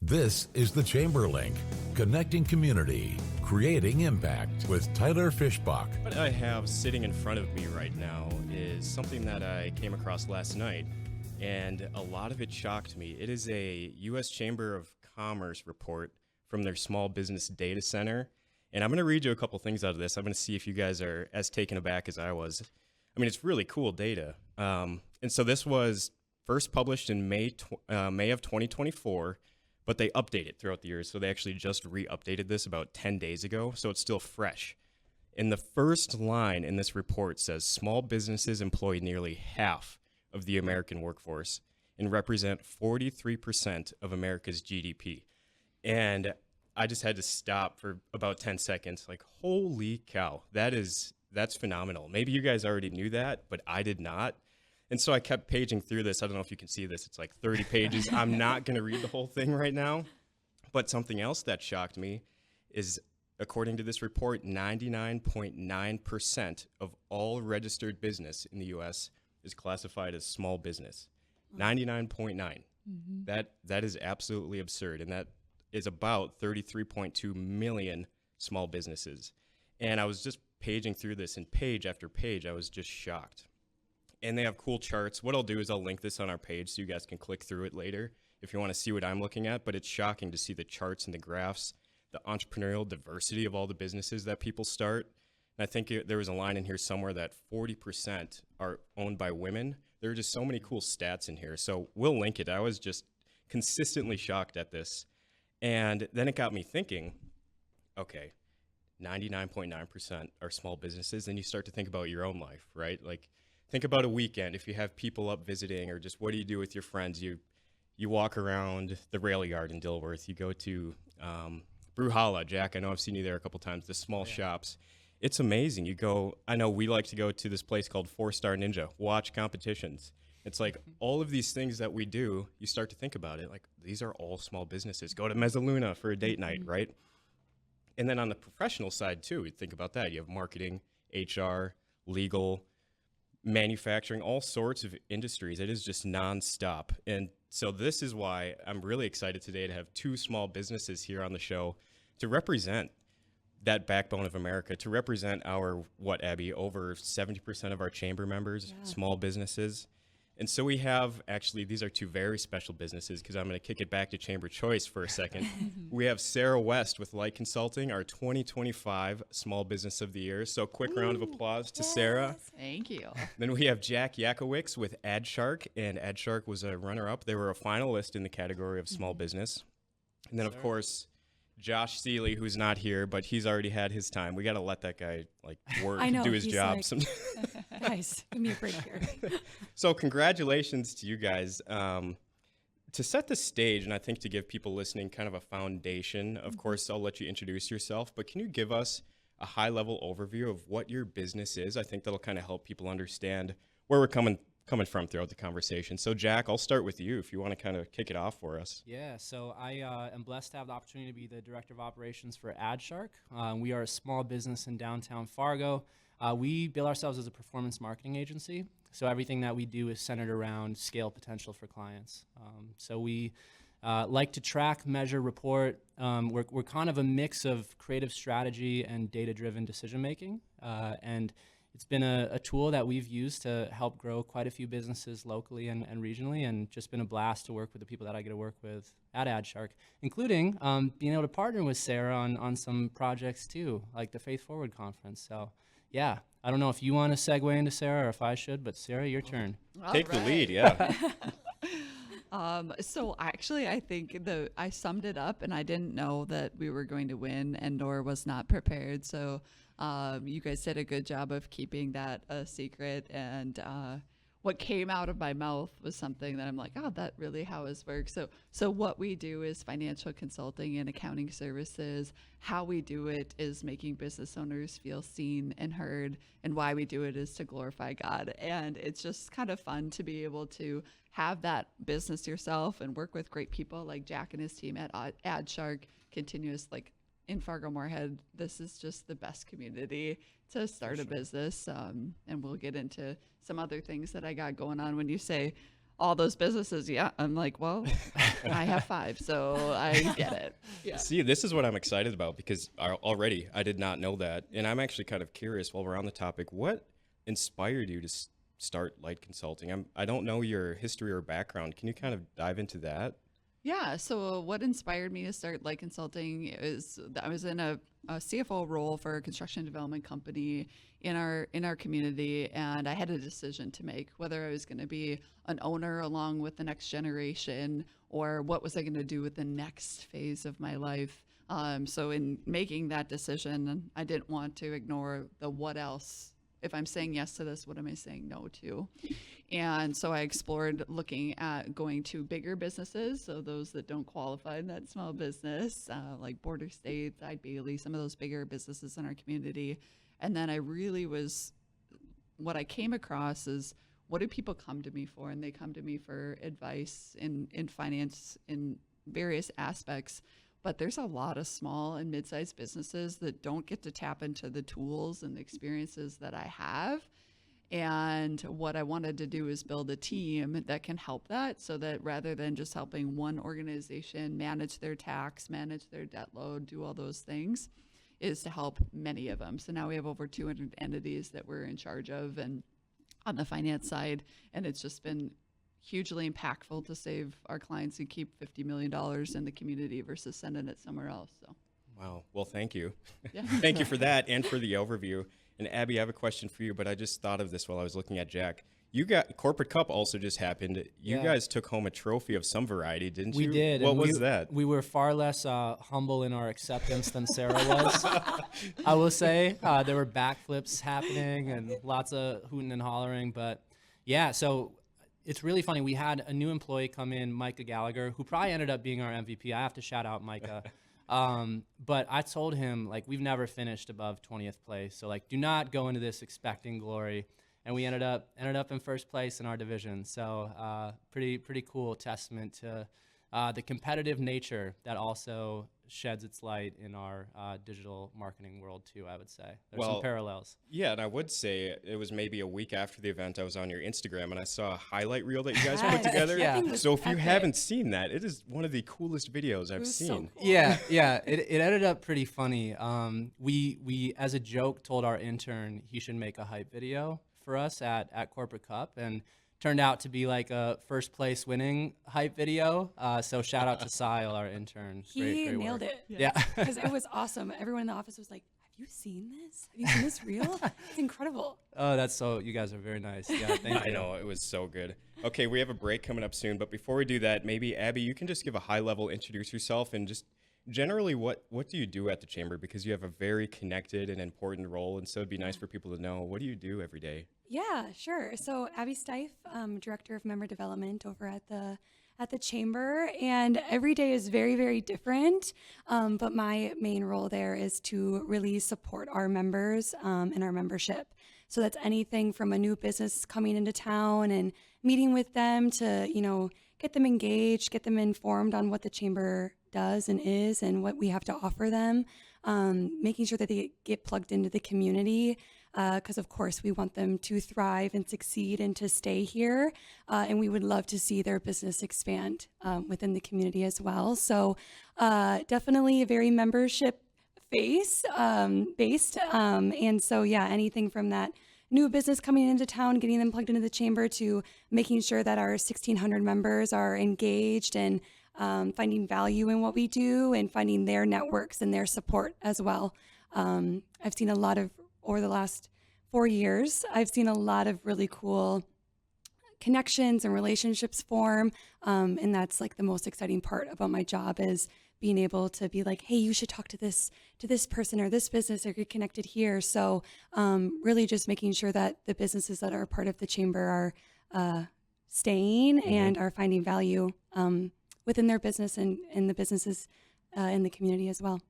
This is the Chamberlink, connecting community, creating impact with Tyler Fischbach. What I have sitting in front of me right now is something that I came across last night, and a lot of it shocked me. It is a U.S. Chamber of Commerce report from their Small Business Data Center, and I'm going to read you a couple things out of this. I'm going to see if you guys are as taken aback as I was. I mean, it's really cool data. And so this was first published in May of 2024, but they update it throughout the years. So they actually just re-updated this about 10 days ago, so it's still fresh. And the first line in this report says, small businesses employ nearly half of the American workforce and represent 43% of America's GDP. And I just had to stop for about 10 seconds. Like, holy cow, that's phenomenal. Maybe you guys already knew that, but I did not. And so I kept paging through this. I don't know if you can see this. It's like 30 pages. I'm not going to read the whole thing right now. But something else that shocked me is, according to this report, 99.9% of all registered business in the U.S. is classified as small business. 99.9. Mm-hmm. That is absolutely absurd. And that is about 33.2 million small businesses. And I was just paging through this, and page after page, I was just shocked. And they have cool charts. What I'll do is I'll link this on our page so you guys can click through it later if you want to see what I'm looking at. But it's shocking to see the charts and the graphs, the entrepreneurial diversity of all the businesses that people start. And I think there was a line in here somewhere that 40% are owned by women. There are just so many cool stats in here. So we'll link it. I was just consistently shocked at this. And then it got me thinking, okay, 99.9% are small businesses. Then you start to think about your own life, right? Like, think about a weekend. If you have people up visiting, or just what do you do with your friends? You walk around the rail yard in Dilworth. You go to Brewhala. Jack, I know I've seen you there a couple times, the small shops. It's amazing. You go, I know we like to go to this place called 4-Star Ninja, watch competitions. It's like all of these things that we do, you start to think about it. Like, these are all small businesses. Go to Mezzaluna for a date night, right? And then on the professional side, too, you think about that. You have marketing, HR, legal, manufacturing, all sorts of industries. It is just nonstop. And so this is why I'm really excited today to have two small businesses here on the show to represent that backbone of America, to represent our, what, Abby, over 70% of our chamber members, small businesses. And so we have, actually, these are two very special businesses, because I'm going to kick it back to Chamber Choice for a second. We have Sarah West with Light Consulting, our 2025 Small Business of the Year. So quick round of applause to Sarah. Thank you. Then we have Jack Yakowicz with AdShark, and AdShark was a runner-up. They were a finalist in the category of small business. And then, of course, Josh Seeley, who's not here, but he's already had his time. We got to let that guy work, do his job. Like, guys, give me a break here. So congratulations to you guys. To set the stage, and I think to give people listening kind of a foundation, of course, I'll let you introduce yourself, but can you give us a high-level overview of what your business is? I think that'll kind of help people understand where we're coming from throughout the conversation. So Jack, I'll start with you if you want to kind of kick it off for us. Yeah, so I am blessed to have the opportunity to be the Director of Operations for AdShark. We are a small business in downtown Fargo. We bill ourselves as a performance marketing agency, so everything that we do is centered around scale potential for clients. So we like to track, measure, report. We're kind of a mix of creative strategy and data-driven decision-making, and it's been a tool that we've used to help grow quite a few businesses locally and regionally, and just been a blast to work with the people that I get to work with at AdShark, including being able to partner with Sarah on some projects too, like the Faith Forward Conference. So yeah, I don't know if you want to segue into Sarah or if I should, but Sarah, your turn. Take the lead, yeah. So actually, I think I summed it up, and I didn't know that we were going to win, and nor was not prepared. So you guys did a good job of keeping that a secret, and what came out of my mouth was something that I'm like, oh, that really how this works. So what we do is financial consulting and accounting services. How we do it is making business owners feel seen and heard, and why we do it is to glorify God. And it's just kind of fun to be able to have that business yourself and work with great people like Jack and his team at AdShark, continuous, like in Fargo-Moorhead. This is just the best community to start a business. And we'll get into some other things that I got going on when you say all those businesses. Yeah. I'm like, well, I have 5, so I get it. Yeah. See, this is what I'm excited about because already I did not know that. And I'm actually kind of curious while we're on the topic, what inspired you to start Light Consulting? I don't know your history or background. Can you kind of dive into that? Yeah. So what inspired me to start Light Consulting is that I was in a CFO role for a construction development company in our community, and I had a decision to make whether I was going to be an owner along with the next generation, or what was I going to do with the next phase of my life. So in making that decision, I didn't want to ignore the what else. If I'm saying yes to this, what am I saying no to? And so I explored looking at going to bigger businesses, so those that don't qualify in that small business, like Border States, Bailey, some of those bigger businesses in our community. And then what I came across is, what do people come to me for? And they come to me for advice in finance in various aspects. But there's a lot of small and mid-sized businesses that don't get to tap into the tools and the experiences that I have. And what I wanted to do is build a team that can help that, so that rather than just helping one organization manage their tax, manage their debt load, do all those things, is to help many of them. So now we have over 200 entities that we're in charge of and on the finance side. And it's just been hugely impactful to save our clients and keep $50 million in the community versus sending it somewhere else. So, Wow. Well, thank you. yeah. Thank you for that and for the overview. And Abby, I have a question for you, but I just thought of this while I was looking at Jack. You got Corporate Cup also just happened. You guys took home a trophy of some variety, didn't you? We did. What and was that? We were far less humble in our acceptance than Sarah was. I will say there were backflips happening and lots of hooting and hollering. But yeah, so it's really funny. We had a new employee come in, Micah Gallagher, who probably ended up being our MVP. I have to shout out Micah. But I told him, like, we've never finished above 20th place. So, like, do not go into this expecting glory. And we ended up in first place in our division. So pretty cool testament to the competitive nature that also sheds its light in our digital marketing world too, I would say. There's some parallels. Yeah, and I would say it was maybe a week after the event, I was on your Instagram and I saw a highlight reel that you guys put together. Yeah. So if you haven't seen that, it is one of the coolest videos I've seen. So cool. Yeah. It ended up pretty funny. We as a joke told our intern he should make a hype video for us at Corporate Cup, and turned out to be like a first place winning hype video. So shout out to Sile, our intern. He great nailed work. it. Yeah. Because it was awesome. Everyone in the office was like, have you seen this? Have you seen this reel? It's incredible. Oh, that's so, you guys are very nice. Yeah, thank you. I know, it was so good. Okay, we have a break coming up soon, but before we do that, maybe Abby, you can just give a high level, introduce yourself, and just generally what do you do at the Chamber? Because you have a very connected and important role, and so it'd be nice for people to know, what do you do every day? Yeah, sure. So Abby Styf, Director of Member Development over at the Chamber, and every day is very, very different. But my main role there is to really support our members and our membership. So that's anything from a new business coming into town and meeting with them to, get them engaged, get them informed on what the Chamber does and is and what we have to offer them, making sure that they get plugged into the community. Because, of course, we want them to thrive and succeed and to stay here. And we would love to see their business expand within the community as well. So definitely a very membership based. And so, yeah, anything from that new business coming into town, getting them plugged into the Chamber, to making sure that our 1,600 members are engaged and finding value in what we do and finding their networks and their support as well. I've seen a lot of, over the last 4 years, I've seen a lot of really cool connections and relationships form. And that's like the most exciting part about my job, is being able to be like, hey, you should talk to this person or this business, or get connected here. So really just making sure that the businesses that are a part of the Chamber are staying and are finding value within their business and in the businesses in the community as well.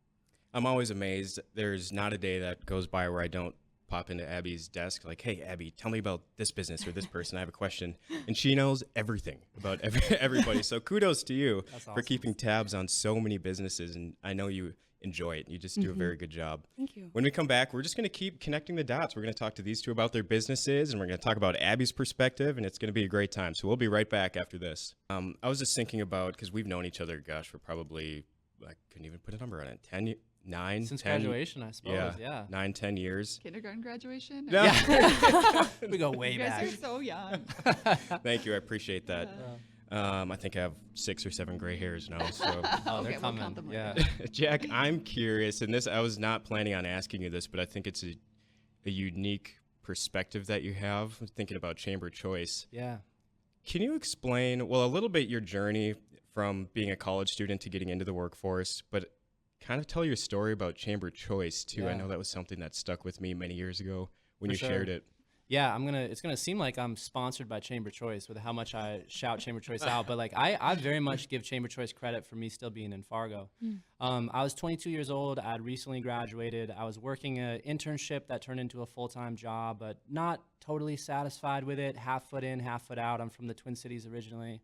I'm always amazed. There's not a day that goes by where I don't pop into Abby's desk like, hey, Abby, tell me about this business or this person. I have a question. And she knows everything about everybody. So kudos to you That's for awesome. keeping tabs on so many businesses. And I know you enjoy it. You just do a very good job. Thank you. When we come back, we're just going to keep connecting the dots. We're going to talk to these two about their businesses, and we're going to talk about Abby's perspective, and it's going to be a great time. So we'll be right back after this. I was just thinking about, because we've known each other, gosh, for probably, I couldn't even put a number on it, 9, Since 10, graduation, I suppose. Yeah. 9, 10 years. Kindergarten graduation? No. Yeah. We go way You guys back. are so young. Thank you. I appreciate that. I think I have 6 or 7 gray hairs now. So, Oh, Okay, they're we'll coming. count them Yeah. Jack, I'm curious, and this I was not planning on asking you this, but I think it's a unique perspective that you have. I'm thinking about Chamber Choice. Yeah. Can you explain, well, a little bit your journey from being a college student to getting into the workforce, but kind of tell your story about Chamber Choice too. I Yeah. know that was something that stuck with me many years ago when For you sure. shared it. Yeah, it's gonna seem like I'm sponsored by Chamber Choice with how much I shout Chamber Choice out, but like I very much give Chamber Choice credit for me still being in Fargo. I was 22 years old. I'd recently graduated. I was working an internship that turned into a full-time job, but not totally satisfied with it. Half foot in, half foot out. I'm from the Twin Cities originally,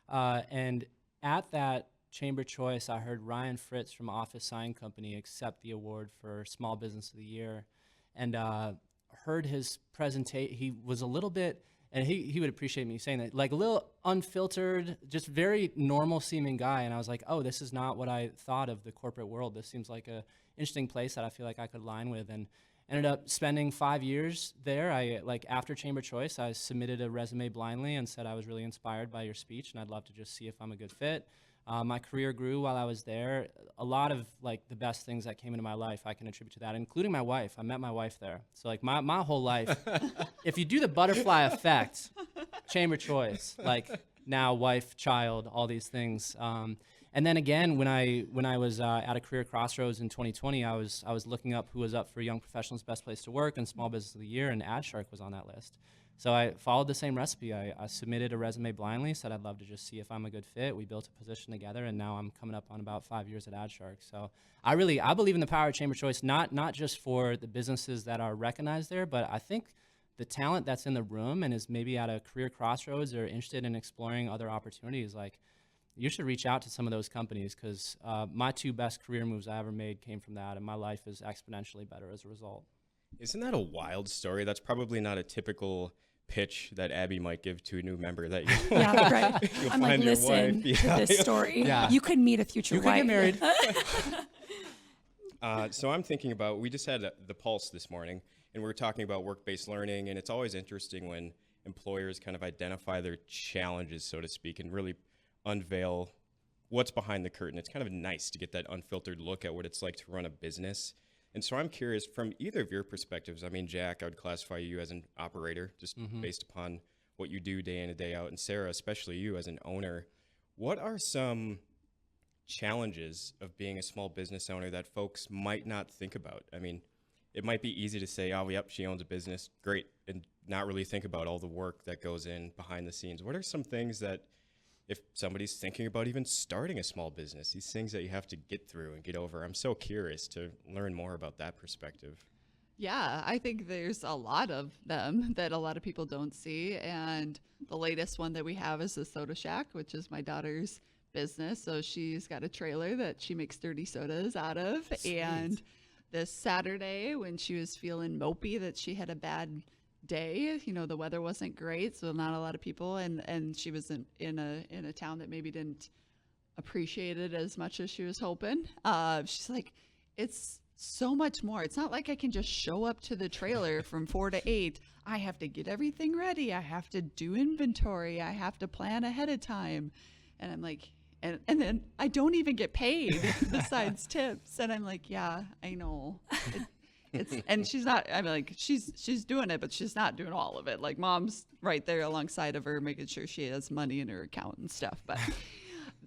and at that Chamber Choice, I heard Ryan Fritz from Office Sign Company accept the award for Small Business of the Year, and heard his presentation. He was a little bit, and he would appreciate me saying that, like a little unfiltered, just very normal seeming guy. And I was like, oh, this is not what I thought of the corporate world. This seems like a interesting place that I feel like I could align with. And ended up spending 5 years there. After Chamber Choice, I submitted a resume blindly and said I was really inspired by your speech and I'd love to just see if I'm a good fit. My career grew while I was there. A lot of like the best things that came into my life I can attribute to that, including my wife. I met my wife there. So like my whole life, if you do the butterfly effect, Chamber Choice, like now wife, child, all these things. And then again, when I was at a career crossroads in 2020, I was looking up who was up for Young Professionals Best Place to Work and Small Business of the Year, and AdShark was on that list. So I followed the same recipe. I submitted a resume blindly, said I'd love to just see if I'm a good fit. We built a position together, and now I'm coming up on about 5 years at AdShark. So I believe in the power of Chamber Choice, not just for the businesses that are recognized there, but I think the talent that's in the room and is maybe at a career crossroads or interested in exploring other opportunities, like you should reach out to some of those companies because my 2 best career moves I ever made came from that, and my life is exponentially better as a result. Isn't that a wild story? That's probably not a typical pitch that Abby might give to a new member that you Yeah, right. you'll I'm like, find your listen wife. to this story. Yeah. You could meet a future You could wife. get married. So I'm thinking about, we just had the Pulse this morning, and we were talking about work-based learning, and it's always interesting when employers kind of identify their challenges, so to speak, and really unveil what's behind the curtain. It's kind of nice to get that unfiltered look at what it's like to run a business. And so I'm curious, from either of your perspectives, I mean, Jack, I would classify you as an operator, just based upon what you do day in and day out, and Sarah, especially you as an owner. What are some challenges of being a small business owner that folks might not think about? I mean, it might be easy to say, oh, yep, she owns a business, great, and not really think about all the work that goes in behind the scenes. What are some things that, if somebody's thinking about even starting a small business, these things that you have to get through and get over? I'm so curious to learn more about that perspective. Yeah, I think there's a lot of them that a lot of people don't see. And the latest one that we have is the Soda Shack, which is my daughter's business. So she's got a trailer that she makes dirty sodas out of. Sweet. And this Saturday, when she was feeling mopey that she had a bad day, you know, the weather wasn't great, so not a lot of people, and she was in a town that maybe didn't appreciate it as much as she was hoping. She's like, it's so much more. It's not like I can just show up to the trailer from 4 to 8. I have to get everything ready. I have to do inventory. I have to plan ahead of time. And I'm like, and then I don't even get paid besides tips. And I'm like, yeah, I know. And she's not, I'm like, she's doing it, but she's not doing all of it. Like mom's right there alongside of her, making sure she has money in her account and stuff. But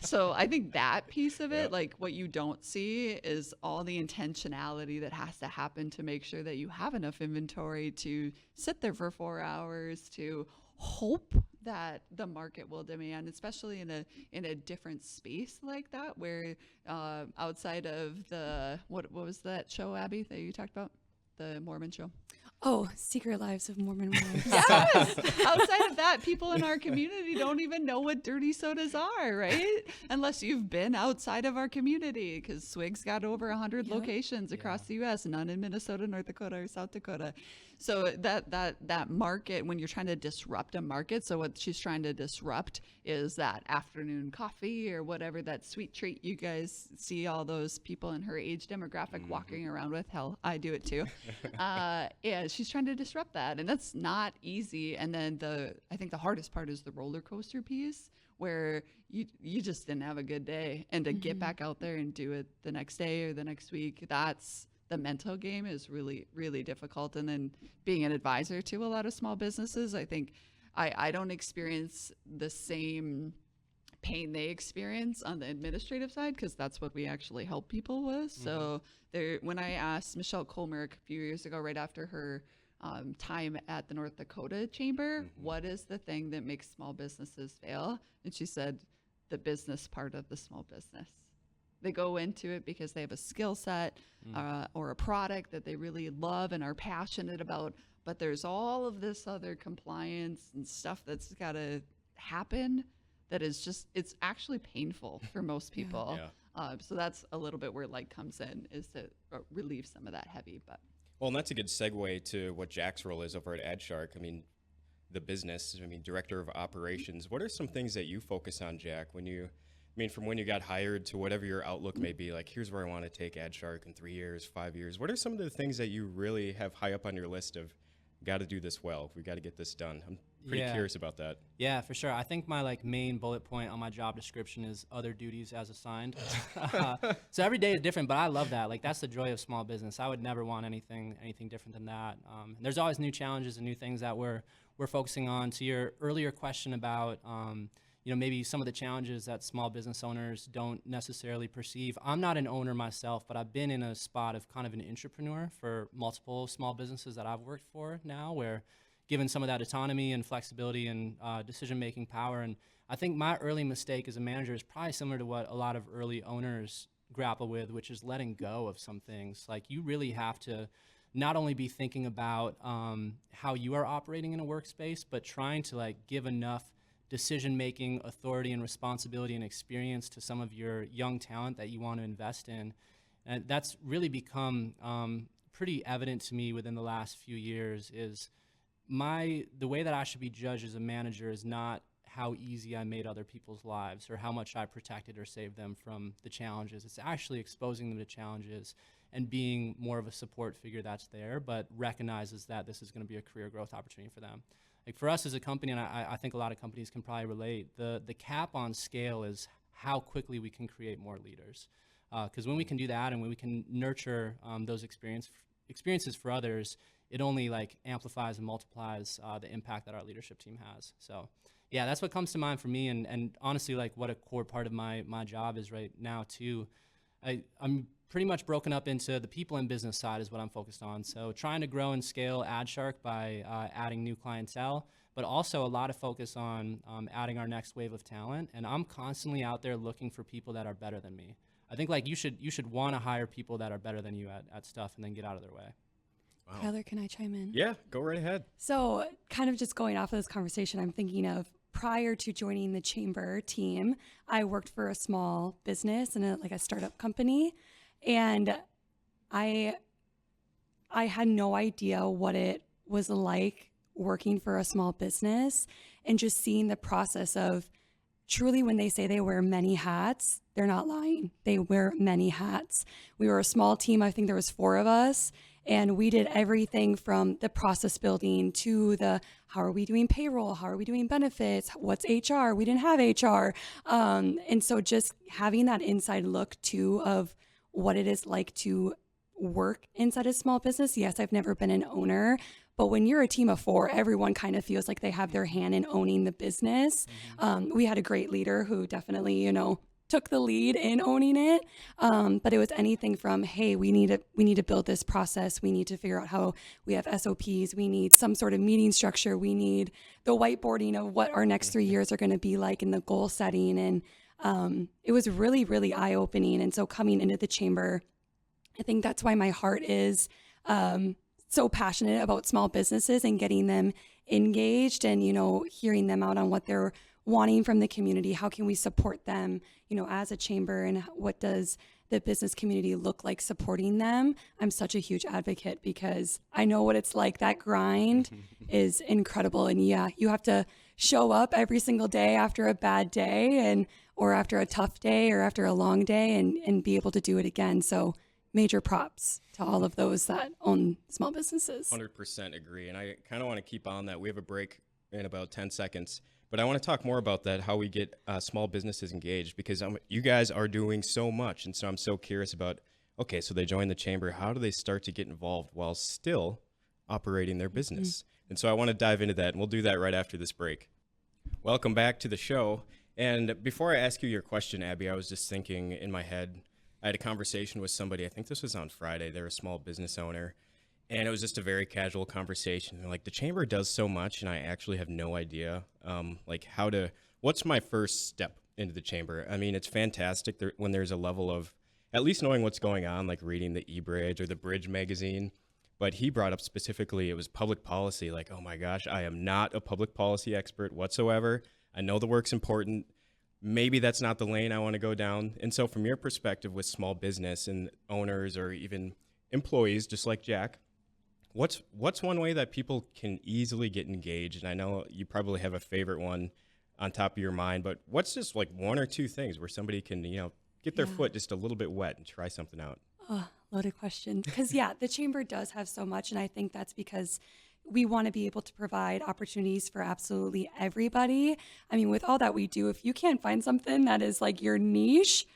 so I think that piece of it, like what you don't see is all the intentionality that has to happen to make sure that you have enough inventory to sit there for 4 hours, to hope that the market will demand, especially in a different space like that, where outside of the what was that show, Abby, that you talked about, the Mormon show? Oh, Secret Lives of Mormon Wives. Yes. Outside of that, people in our community don't even know what dirty sodas are, right? Unless you've been outside of our community, because Swig's got over 100 locations across the U.S., none in Minnesota, North Dakota, or South Dakota. So that market, when you're trying to disrupt a market, so what she's trying to disrupt is that afternoon coffee or whatever, that sweet treat you guys see all those people in her age demographic walking around with. Hell, I do it too. Yeah, she's trying to disrupt that, and that's not easy. And then I think the hardest part is the roller coaster piece, where you just didn't have a good day, and to get back out there and do it the next day or the next week, that's the mental game is really, really difficult. And then being an advisor to a lot of small businesses, I think I don't experience the same pain they experience on the administrative side, because that's what we actually help people with. So when I asked Michelle Colmerk a few years ago, right after her time at the North Dakota Chamber, what is the thing that makes small businesses fail? And she said, the business part of the small business. They go into it because they have a skill set or a product that they really love and are passionate about, but there's all of this other compliance and stuff that's got to happen that is just, it's actually painful for most people. So that's a little bit where Light comes in, is to relieve some of that heavy. But Well, and that's a good segue to what Jack's role is over at AdShark. I mean, the business, director of operations. What are some things that you focus on, Jack, from when you got hired to whatever your outlook may be, like, here's where I want to take AdShark in 3 years, 5 years. What are some of the things that you really have high up on your list of, got to do this well, we got to get this done? I'm pretty curious about that. Yeah, for sure. I think my main bullet point on my job description is other duties as assigned. So every day is different, but I love that. Like, that's the joy of small business. I would never want anything different than that. There's always new challenges and new things that we're focusing on. To your earlier question about maybe some of the challenges that small business owners don't necessarily perceive. I'm not an owner myself, but I've been in a spot of kind of an entrepreneur for multiple small businesses that I've worked for now, where given some of that autonomy and flexibility and decision-making power. And I think my early mistake as a manager is probably similar to what a lot of early owners grapple with, which is letting go of some things. Like, you really have to not only be thinking about how you are operating in a workspace, but trying to give enough decision-making authority and responsibility and experience to some of your young talent that you want to invest in. And that's really become pretty evident to me within the last few years. Is the way that I should be judged as a manager is not how easy I made other people's lives or how much I protected or saved them from the challenges. It's actually exposing them to challenges and being more of a support figure that's there, but recognizes that this is going to be a career growth opportunity for them. Like, for us as a company, and I think a lot of companies can probably relate, the cap on scale is how quickly we can create more leaders. Because when we can do that and when we can nurture those experiences for others, it only amplifies and multiplies the impact that our leadership team has. So yeah, that's what comes to mind for me. And honestly, what a core part of my job is right now too. I'm pretty much broken up into the people and business side is what I'm focused on. So trying to grow and scale AdShark by adding new clientele, but also a lot of focus on adding our next wave of talent. And I'm constantly out there looking for people that are better than me. I think you should want to hire people that are better than you at stuff and then get out of their way. Wow. Tyler, can I chime in? Yeah, go right ahead. So kind of just going off of this conversation, I'm thinking of prior to joining the chamber team, I worked for a small business and a startup company. And I had no idea what it was like working for a small business and just seeing the process of truly when they say they wear many hats, they're not lying. They wear many hats. We were a small team. I think there was 4 of us. And we did everything from the process building to the how are we doing payroll? How are we doing benefits? What's HR? We didn't have HR. And so just having that inside look too of what it is like to work inside a small business. Yes, I've never been an owner, but when you're a team of 4, everyone kind of feels like they have their hand in owning the business. We had a great leader who definitely, took the lead in owning it. But it was anything from, hey, we need to build this process. We need to figure out how we have SOPs. We need some sort of meeting structure. We need the whiteboarding of what our next 3 years are going to be like in the goal setting. And it was really, really eye-opening. And so coming into the chamber, I think that's why my heart is so passionate about small businesses and getting them engaged and, hearing them out on what they're wanting from the community. How can we support them, as a chamber, and what does the business community look like supporting them? I'm such a huge advocate because I know what it's like. That grind is incredible. And yeah, you have to show up every single day after a bad day or after a tough day or after a long day and be able to do it again. So major props to all of those that own small businesses. 100% agree. And I kind of want to keep on that. We have a break in about 10 seconds. But I want to talk more about that, how we get small businesses engaged, because you guys are doing so much. And so I'm so curious about, okay, so they join the chamber. How do they start to get involved while still operating their business? And so I want to dive into that, and we'll do that right after this break. Welcome back to the show. And before I ask you your question, Abby, I was just thinking in my head, I had a conversation with somebody, I think this was on Friday. They're a small business owner. And it was just a very casual conversation. They're like, the chamber does so much, and I actually have no idea, what's my first step into the chamber? I mean, it's fantastic when there's a level of at least knowing what's going on, like reading the eBridge or the Bridge magazine. But he brought up specifically, it was public policy. Like, oh my gosh, I am not a public policy expert whatsoever. I know the work's important. Maybe that's not the lane I want to go down. And so from your perspective with small business and owners or even employees, just like Jack, What's one way that people can easily get engaged? And I know you probably have a favorite one on top of your mind, but what's just like one or two things where somebody can, get their foot just a little bit wet and try something out? Oh, loaded question. Because the chamber does have so much. And I think that's because we want to be able to provide opportunities for absolutely everybody. I mean, with all that we do, if you can't find something that is like your niche,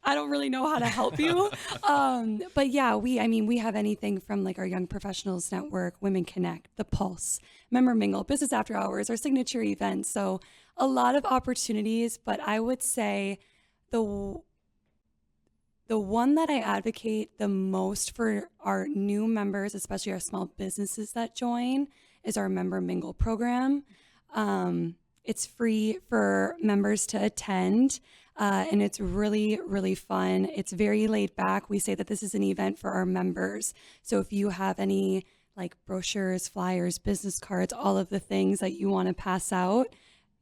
I don't really know how to help you. But yeah, we have anything from like our Young Professionals Network, Women Connect, The Pulse, Member Mingle, Business After Hours, our signature events. So a lot of opportunities, but I would say the one that I advocate the most for our new members, especially our small businesses that join, is our Member Mingle program. It's free for members to attend. And it's really, really fun. It's very laid back. We say that this is an event for our members. So if you have any like brochures, flyers, business cards, all of the things that you want to pass out,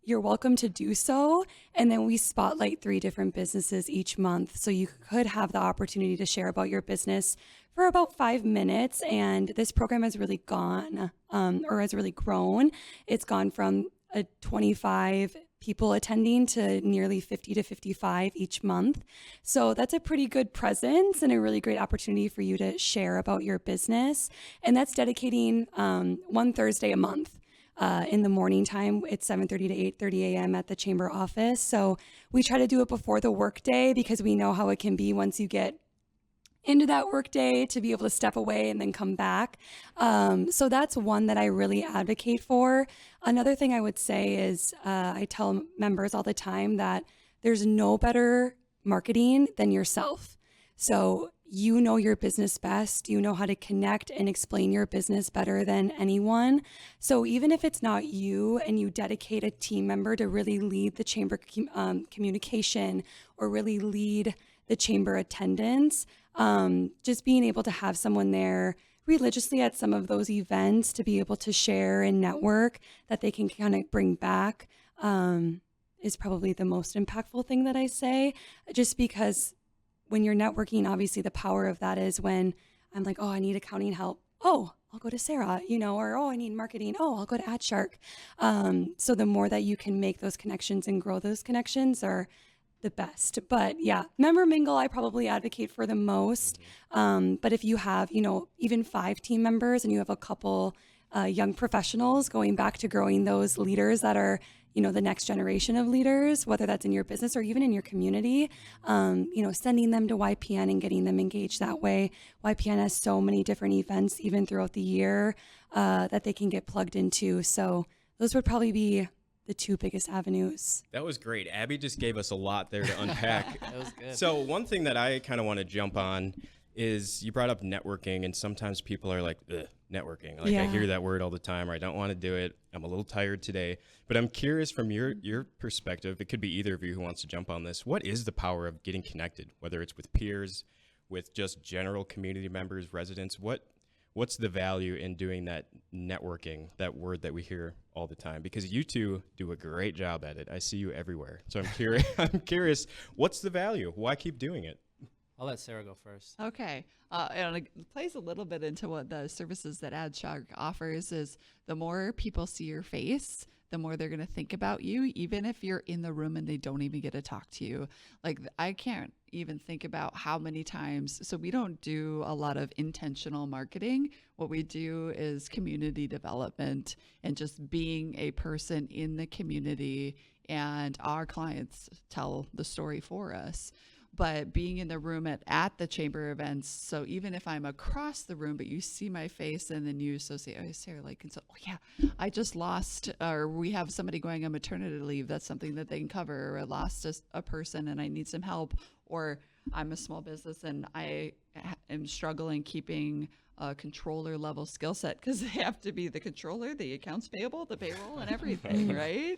you're welcome to do so. And then we spotlight 3 different businesses each month. So you could have the opportunity to share about your business for about 5 minutes. And this program has really has really grown. It's gone from a 25 people attending to nearly 50 to 55 each month. So that's a pretty good presence and a really great opportunity for you to share about your business. And that's dedicating one Thursday a month in the morning time. It's 7:30 to 8:30 a.m. at the chamber office. So we try to do it before the workday because we know how it can be once you get into that workday to be able to step away and then come back. So that's one that I really advocate for. Another thing I would say is I tell members all the time that there's no better marketing than yourself. So you know your business best. You know how to connect and explain your business better than anyone. So even if it's not you and you dedicate a team member to really lead the chamber communication or really lead the chamber attendance, just being able to have someone there religiously at some of those events to be able to share and network that they can kind of bring back is probably the most impactful thing that I say, just because when you're networking, obviously the power of that is when I'm like, oh, I need accounting help. Oh, I'll go to Sarah, or, oh, I need marketing. Oh, I'll go to AdShark. So the more that you can make those connections and grow those connections are the best. But yeah, Member Mingle, I probably advocate for the most. But if you have, even 5 team members and you have a couple young professionals, going back to growing those leaders that are, the next generation of leaders, whether that's in your business or even in your community, sending them to YPN and getting them engaged that way. YPN has so many different events even throughout the year that they can get plugged into. So those would probably be the 2 biggest avenues. That was great. Abby just gave us a lot there to unpack. That was good. So one thing that I kind of want to jump on is you brought up networking, and sometimes people are like, ugh, networking. Like, I hear that word all the time, or I don't want to do it. I'm a little tired today. But I'm curious from your perspective, it could be either of you who wants to jump on this. What is the power of getting connected, whether it's with peers, with just general community members, residents? What what's the value in doing that networking, that word that we hear all the time? Because you two do a great job at it. I see you everywhere. So I'm curious, what's the value? Why keep doing it? I'll let Sarah go first. Okay. And it plays a little bit into what the services that AdShark offers is the more people see your face, the more they're going to think about you, even if you're in the room and they don't even get to talk to you. Like, I can't even think about how many times. So we don't do a lot of intentional marketing. What we do is community development and just being a person in the community, and our clients tell the story for us. But being in the room at the chamber events, so even if I'm across the room, but you see my face and then you associate, oh, Sarah, like, and so, oh yeah, I just lost, or we have somebody going on maternity leave. That's something that they can cover. Or I lost a person and I need some help. Or I'm a small business and I am struggling keeping a controller level skill set because they have to be the controller, the accounts payable, the payroll, and everything, right?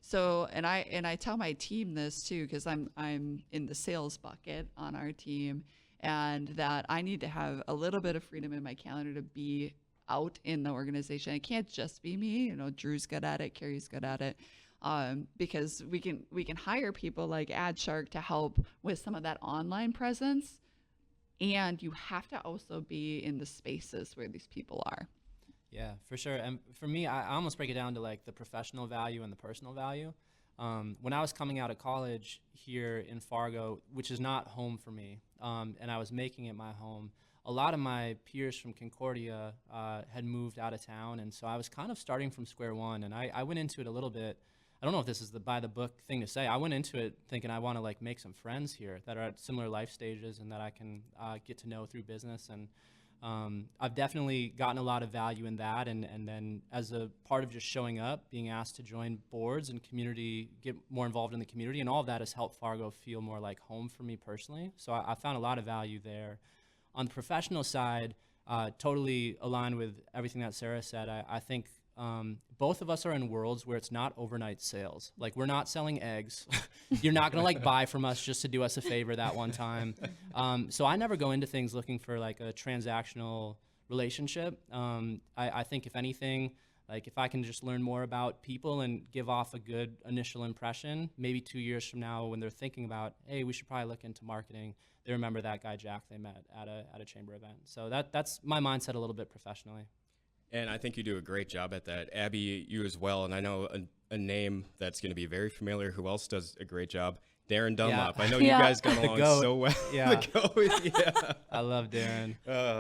So, and I tell my team this too, because I'm in the sales bucket on our team, and that I need to have a little bit of freedom in my calendar to be out in the organization. It can't just be me. You know, Drew's good at it, Carrie's good at it. Because we can hire people like AdShark to help with some of that online presence, and you have to also be in the spaces where these people are. Yeah, for sure. And for me, I almost break it down to like the professional value and the personal value. When I was coming out of college here in Fargo, which is not home for me, and I was making it my home, a lot of my peers from Concordia had moved out of town, and so I was kind of starting from square one, and I went into it a little bit. I don't know if this is the by the book thing to say. I went into it thinking I want to like make some friends here that are at similar life stages and that I can get to know through business. And I've definitely gotten a lot of value in that. And then as a part of just showing up, being asked to join boards and community, get more involved in the community, and all of that has helped Fargo feel more like home for me personally. So I found a lot of value there. On the professional side, totally aligned with everything that Sarah said. I think both of us are in worlds where it's not overnight sales. Like, we're not selling eggs. You're not going to like buy from us just to do us a favor that one time. So I never go into things looking for like a transactional relationship. I think if anything, like if I can just learn more about people and give off a good initial impression, maybe 2 years from now when they're thinking about, hey, we should probably look into marketing, they remember that guy Jack they met at a chamber event. So that's my mindset a little bit professionally. And I think you do a great job at that. Abby, you as well. And I know a name that's going to be very familiar. Who else does a great job? Darren Dunlop. Yeah. I know you guys got along so well. Yeah. The goat. Yeah. I love Darren.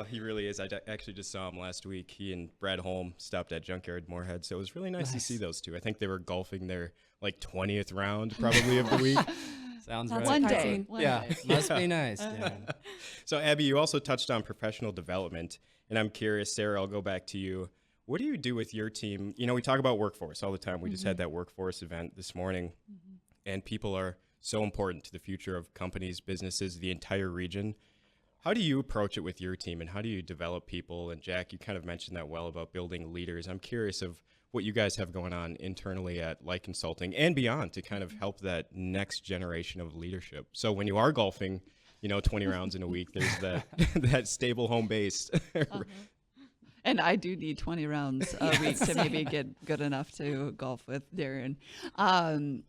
He really is. I actually just saw him last week. He and Brad Holm stopped at Junkyard Moorhead. So it was really nice to see those two. I think they were golfing their like 20th round probably of the week. Sounds That's right. One day. Must be nice. Yeah. So Abby, you also touched on professional development. And I'm curious, Sarah, I'll go back to you. What do you do with your team? You know, we talk about workforce all the time. We just had that workforce event this morning, and people are so important to the future of companies, businesses, the entire region. How do you approach it with your team, and how do you develop people? And Jack, you kind of mentioned that well about building leaders. I'm curious of what you guys have going on internally at Light Consulting and beyond to kind of help that next generation of leadership. So when you are golfing, you know, 20 rounds in a week, there's that that stable home base. And I do need 20 rounds a week to maybe get good enough to golf with Darren.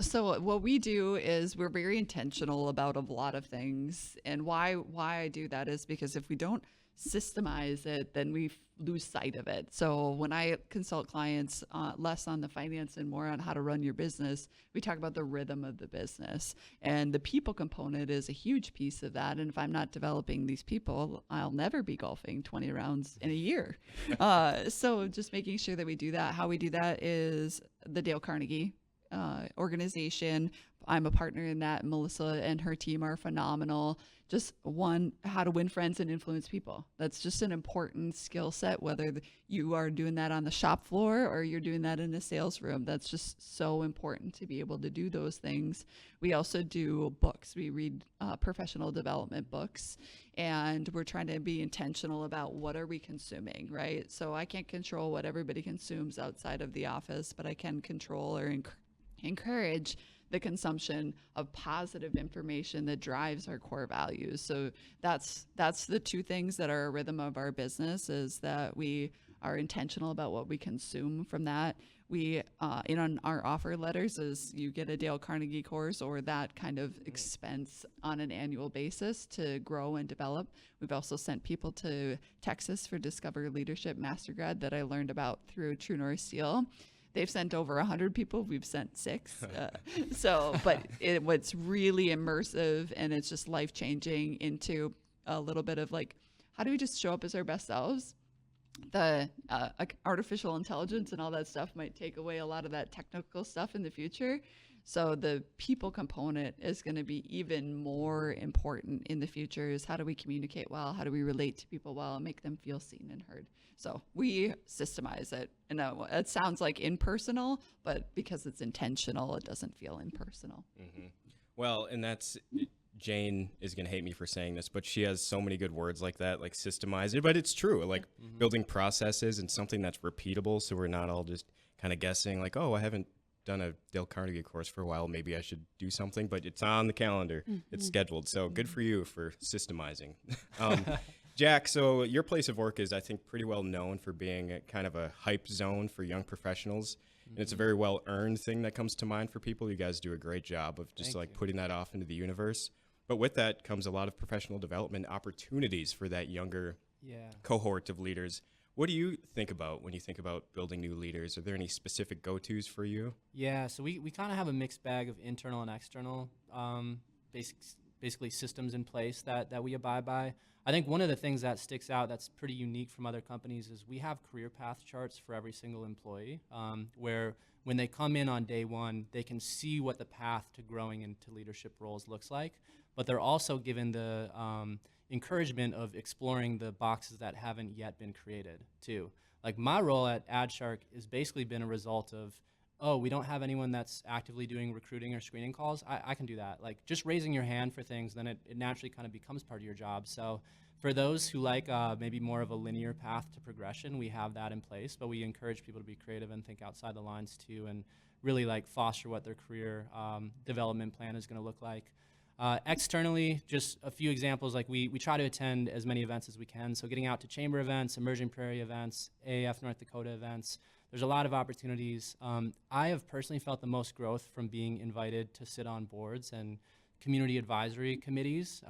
So what we do is we're very intentional about a lot of things. And why I do that is because if we don't systemize it, then we lose sight of it. So when I consult clients, less on the finance and more on how to run your business, we talk about the rhythm of the business. And the people component is a huge piece of that. And if I'm not developing these people, I'll never be golfing 20 rounds in a year. So just making sure that we do that. How we do that is the Dale Carnegie organization. I'm a partner in that. Melissa and her team are phenomenal. Just how to win friends and influence people. That's just an important skill set, whether you are doing that on the shop floor or you're doing that in a sales room. That's just so important to be able to do those things. We also do books. We read professional development books, and we're trying to be intentional about what are we consuming, right? So I can't control what everybody consumes outside of the office, but I can control or encourage the consumption of positive information that drives our core values. So that's the two things that are a rhythm of our business, is that we are intentional about what we consume from that. We, in our offer letters, is you get a Dale Carnegie course or that kind of expense on an annual basis to grow and develop. We've also sent people to Texas for Discover Leadership Mastergrad that I learned about through True North Steel. They've sent over 100 people. We've sent 6. But what's really immersive and it's just life-changing into a little bit of like, how do we just show up as our best selves? The artificial intelligence and all that stuff might take away a lot of that technical stuff in the future. So the people component is going to be even more important in the future. Is how do we communicate well? How do we relate to people well and make them feel seen and heard? So we systemize it. And it sounds like impersonal, but because it's intentional, it doesn't feel impersonal. Mm-hmm. Well, and that's... Jane is going to hate me for saying this, but she has so many good words like that, like systemize it. But it's true, like building processes and something that's repeatable, so we're not all just kind of guessing like, oh, I haven't done a Dale Carnegie course for a while, maybe I should do something, but it's on the calendar, it's scheduled. So good for you for systemizing. Jack, so your place of work is, I think, pretty well known for being a kind of a hype zone for young professionals. And it's a very well-earned thing that comes to mind for people. You guys do a great job of just putting that off into the universe. But with that comes a lot of professional development opportunities for that younger cohort of leaders. What do you think about when you think about building new leaders? Are there any specific go-tos for you? Yeah, so we kind of have a mixed bag of internal and external basically systems in place that we abide by. I think one of the things that sticks out that's pretty unique from other companies is we have career path charts for every single employee, where when they come in on day one, they can see what the path to growing into leadership roles looks like, but they're also given the encouragement of exploring the boxes that haven't yet been created too. Like my role at AdShark has basically been a result of, oh, we don't have anyone that's actively doing recruiting or screening calls. I can do that. Like just raising your hand for things, then it naturally kind of becomes part of your job. So for those who like maybe more of a linear path to progression, we have that in place, but we encourage people to be creative and think outside the lines too, and really like foster what their career development plan is going to look like. Externally, just a few examples, like we try to attend as many events as we can. So getting out to chamber events, Emerging Prairie events, AAF North Dakota events, there's a lot of opportunities. I have personally felt the most growth from being invited to sit on boards and community advisory committees,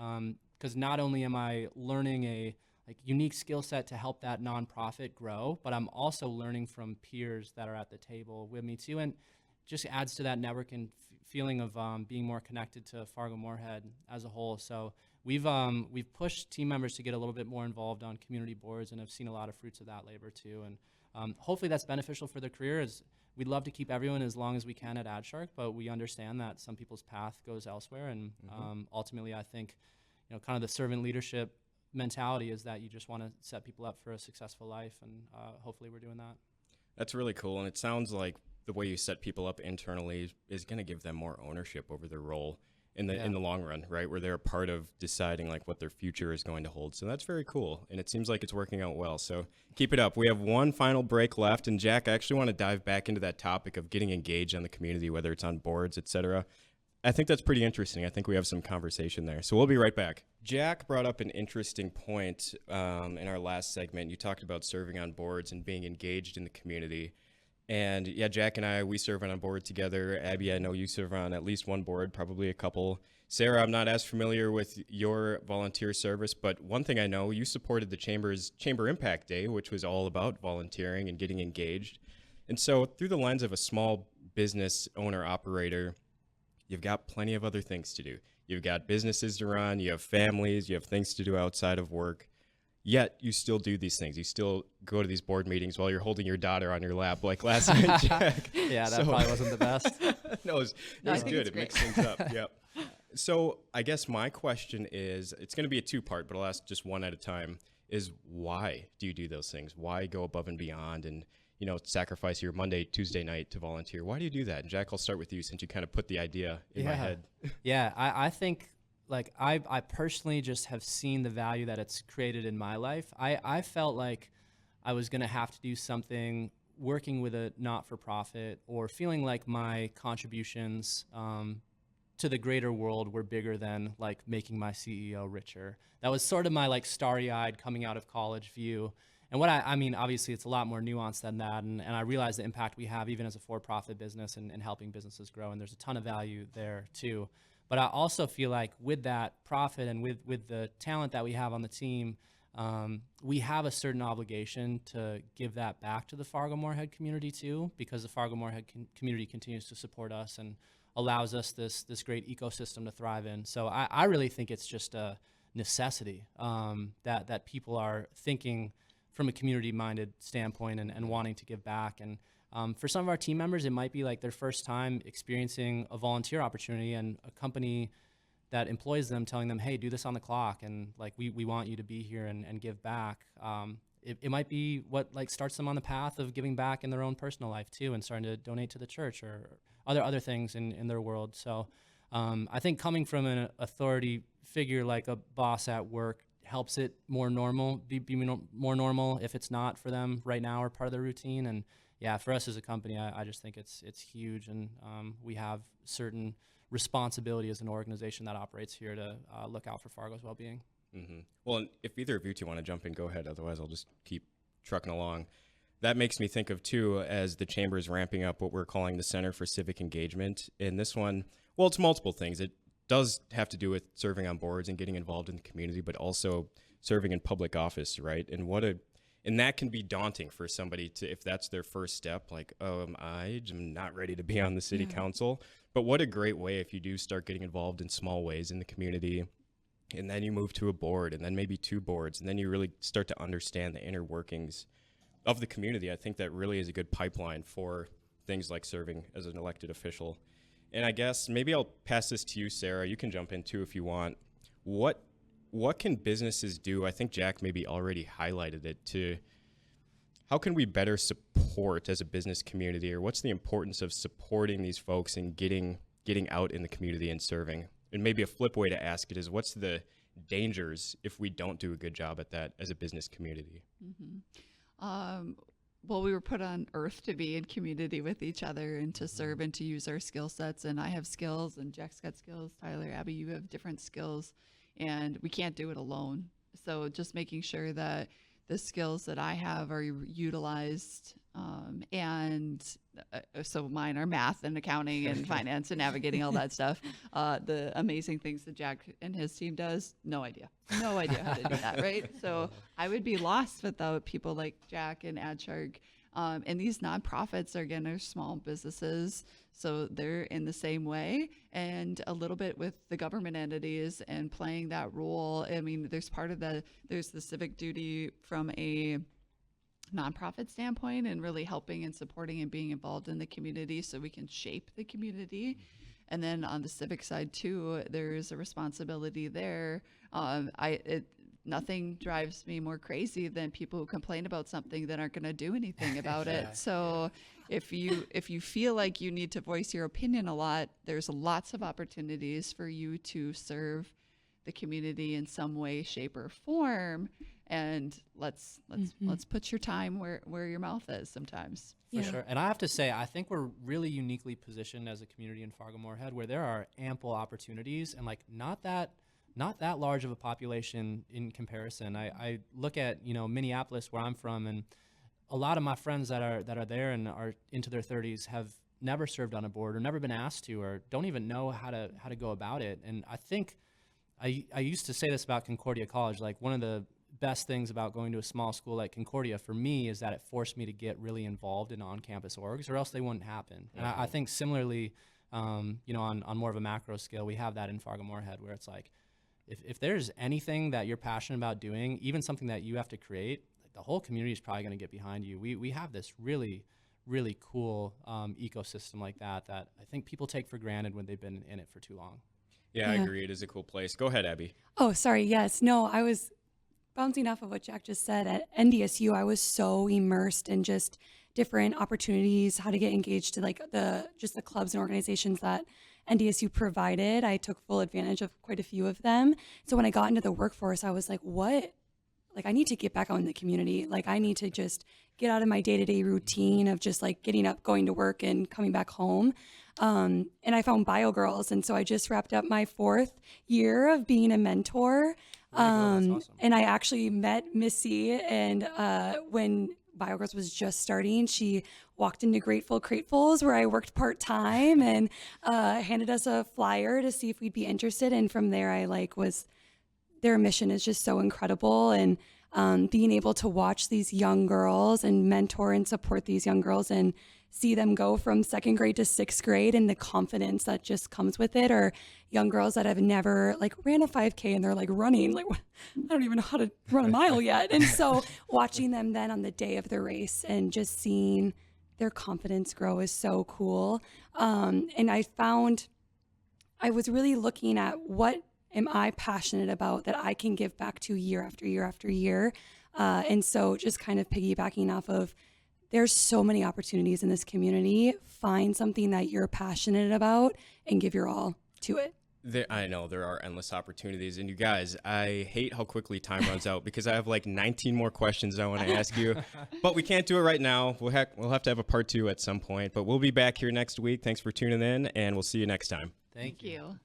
because not only am I learning a unique skill set to help that nonprofit grow, but I'm also learning from peers that are at the table with me too, and just adds to that network and feeling of being more connected to Fargo-Moorhead as a whole. So we've pushed team members to get a little bit more involved on community boards, and have seen a lot of fruits of that labor too. And hopefully that's beneficial for their career. We'd love to keep everyone as long as we can at AdShark, but we understand that some people's path goes elsewhere. And ultimately, I think, kind of the servant leadership mentality is that you just want to set people up for a successful life, and hopefully we're doing that. That's really cool, and it sounds like the way you set people up internally is going to give them more ownership over their role in the long run, right? Where they're a part of deciding like what their future is going to hold. So that's very cool, and it seems like it's working out well. So keep it up. We have one final break left, and Jack, I actually want to dive back into that topic of getting engaged on the community, whether it's on boards, etc. I think that's pretty interesting. I think we have some conversation there. So we'll be right back. Jack brought up an interesting point in our last segment. You talked about serving on boards and being engaged in the community. And yeah, Jack and I, we serve on a board together. Abby, I know you serve on at least one board, probably a couple. Sarah, I'm not as familiar with your volunteer service, but one thing I know, you supported the Chamber's Chamber Impact Day, which was all about volunteering and getting engaged. And so through the lens of a small business owner operator, you've got plenty of other things to do. You've got businesses to run, you have families, you have things to do outside of work. Yet you still do these things. You still go to these board meetings while you're holding your daughter on your lap, like last night, Jack. Yeah, that probably wasn't the best. No, it was good. It mixed things up. Yep. So I guess my question is, it's going to be a two-part, but I'll ask just one at a time, is why do you do those things? Why go above and beyond and, sacrifice your Monday, Tuesday night to volunteer? Why do you do that? And Jack, I'll start with you since you kind of put the idea in my head. Yeah, I think... Like I personally just have seen the value that it's created in my life. I felt like I was going to have to do something working with a not-for-profit or feeling like my contributions to the greater world were bigger than like making my CEO richer. That was sort of my like starry-eyed coming out of college view. And what I mean, obviously it's a lot more nuanced than that. And I realize the impact we have even as a for-profit business and helping businesses grow. And there's a ton of value there too. But I also feel like with that profit and with the talent that we have on the team, we have a certain obligation to give that back to the Fargo-Moorhead community too, because the Fargo-Moorhead community continues to support us and allows us this great ecosystem to thrive in. So I really think it's just a necessity that people are thinking from a community-minded standpoint and wanting to give back. And for some of our team members, it might be like their first time experiencing a volunteer opportunity and a company that employs them telling them, hey, do this on the clock, and like we want you to be here and give back. It might be what like starts them on the path of giving back in their own personal life too, and starting to donate to the church or other things in their world. So I think coming from an authority figure like a boss at work helps it more normal, be more normal if it's not for them right now or part of their routine. And yeah, for us as a company, I just think it's huge, and we have certain responsibility as an organization that operates here to look out for Fargo's well-being. Mm-hmm. Well, and if either of you two want to jump in, go ahead. Otherwise, I'll just keep trucking along. That makes me think of, too, as the chamber is ramping up what we're calling the Center for Civic Engagement. And this one, well, it's multiple things. It does have to do with serving on boards and getting involved in the community, but also serving in public office, right? And that can be daunting for somebody to, if that's their first step, like, oh, I'm not ready to be on the city council. But what a great way if you do start getting involved in small ways in the community, and then you move to a board, and then maybe two boards, and then you really start to understand the inner workings of the community. I think that really is a good pipeline for things like serving as an elected official. And I guess maybe I'll pass this to you, Sarah. You can jump in too if you want. What can businesses do? I think Jack maybe already highlighted it, to how can we better support as a business community, or what's the importance of supporting these folks and getting out in the community and serving? And maybe a flip way to ask it is, what's the dangers if we don't do a good job at that as a business community? Mm-hmm. Well, we were put on earth to be in community with each other and to serve and to use our skill sets. And I have skills, and Jack's got skills. Tyler, Abby, you have different skills, and we can't do it alone. So just making sure that the skills that I have are utilized, so mine are math and accounting and finance and navigating all that stuff. The amazing things that Jack and his team does, no idea how to do that, right? So I would be lost without people like Jack and AdShark. And these nonprofits are, again, are small businesses, so they're in the same way, and a little bit with the government entities and playing that role. I mean, there's the civic duty from a nonprofit standpoint, and really helping and supporting and being involved in the community so we can shape the community. And then on the civic side too, there's a responsibility there. Nothing drives me more crazy than people who complain about something that aren't going to do anything about it. So if you feel like you need to voice your opinion a lot, there's lots of opportunities for you to serve the community in some way, shape, or form. And let's put your time where your mouth is sometimes. For sure. And I have to say, I think we're really uniquely positioned as a community in Fargo-Moorhead, where there are ample opportunities and like not that large of a population in comparison. I look at, Minneapolis, where I'm from, and a lot of my friends that are there and are into their 30s have never served on a board or never been asked to, or don't even know how to go about it. And I think I used to say this about Concordia College, like one of the best things about going to a small school like Concordia for me is that it forced me to get really involved in on-campus orgs, or else they wouldn't happen. And I think similarly, on more of a macro scale, we have that in Fargo-Moorhead, where it's like, if there's anything that you're passionate about doing, even something that you have to create, the whole community is probably going to get behind you. We have this really, really cool ecosystem like that I think people take for granted when they've been in it for too long. Yeah, I agree. It is a cool place. Go ahead, Abby. Oh, sorry. Yes. No, I was bouncing off of what Jack just said. At NDSU, I was so immersed in just different opportunities, how to get engaged to like the clubs and organizations that NDSU provided. I took full advantage of quite a few of them. So when I got into the workforce, I was like, what like, I need to get back out in the community. Like, I need to just get out of my day-to-day routine of just like getting up, going to work and coming back home. And I found Bio Girls. And so I just wrapped up my 4th year of being a mentor. That's awesome. And I actually met Missy, and when Bio Girls was just starting, she walked into Grateful Cratefuls, where I worked part-time, and handed us a flyer to see if we'd be interested. And from there, I their mission is just so incredible. And being able to watch these young girls and mentor and support these young girls and see them go from 2nd grade to 6th grade, and the confidence that just comes with it, or young girls that have never ran a 5K and they're running, I don't even know how to run a mile yet. And so watching them then on the day of the race and just seeing their confidence grow is so cool. And I found I was really looking at what am I passionate about that I can give back to year after year after year. And so just kind of piggybacking off of, there's so many opportunities in this community. Find something that you're passionate about and give your all to it. I know there are endless opportunities. And you guys, I hate how quickly time runs out because I have 19 more questions I want to ask you. But we can't do it right now. We'll have to have a part 2 at some point. But we'll be back here next week. Thanks for tuning in, and we'll see you next time. Thank you.